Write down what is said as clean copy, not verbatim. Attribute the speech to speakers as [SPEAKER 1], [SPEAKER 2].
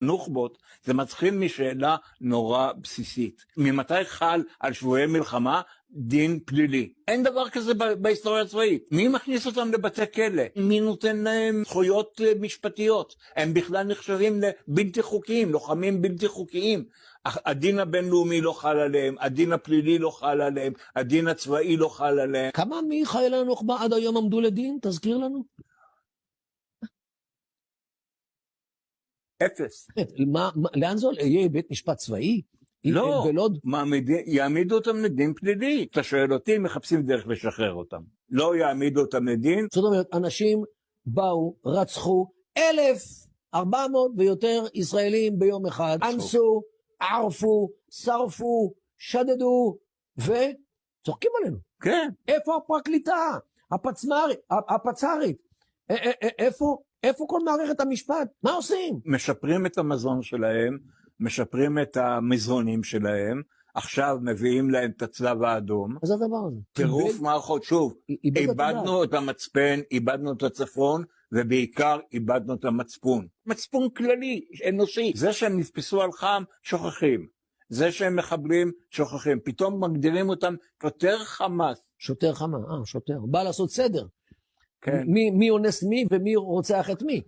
[SPEAKER 1] נוח'בות, זה מתחיל משאלה נורא בסיסית. ממתי חל על שבויי מלחמה דין פלילי? אין דבר כזה בהיסטוריה הצבאית. מי מכניס אותם לבתי כלא? מי נותן להם זכויות משפטיות? הם בכלל נחשבים לבלתי חוקיים, לוחמים בלתי חוקיים. הדין הבינלאומי לא חל עליהם, הדין הפלילי לא חל עליהם, הדין הצבאי לא חל עליהם.
[SPEAKER 2] כמה מחיילי הנוח'בה עד היום עמדו לדין? תזכיר לנו.
[SPEAKER 1] 0.
[SPEAKER 2] לאן זה יהיה בית משפט צבאי?
[SPEAKER 1] לא, יעמידו אותם לדין פלילי. אתה שואל אותי, מחפשים דרך לשחרר אותם. לא יעמידו אותם לדין.
[SPEAKER 2] זאת אומרת, אנשים באו, רצחו 1,400 ויותר ישראלים ביום אחד, אנסו, ערפו, שרפו, שדדו, וצוחקים עלינו.
[SPEAKER 1] כן.
[SPEAKER 2] איפה הפרקליטה? הפצ"רית? איפה כל מערכת המשפט? מה עושים?
[SPEAKER 1] משפרים את המזון שלהם, משפרים את המזרונים שלהם, עכשיו מביאים להם את הצלב האדום.
[SPEAKER 2] מה זה הדבר הזה?
[SPEAKER 1] טירוף מערכות, שוב, איבדנו את המצפן, איבדנו את הצפון, ובעיקר איבדנו את המצפון. מצפון כללי, אנושי. זה שהם נתפסו על חם, שוכחים. זה שהם מחבלים, שוכחים. פתאום מגדירים אותם שוטר חמאס.
[SPEAKER 2] שוטר חמאס, שוטר. בא לעשות סדר.
[SPEAKER 1] כן.
[SPEAKER 2] מי אונס מי ומי רוצח את מי.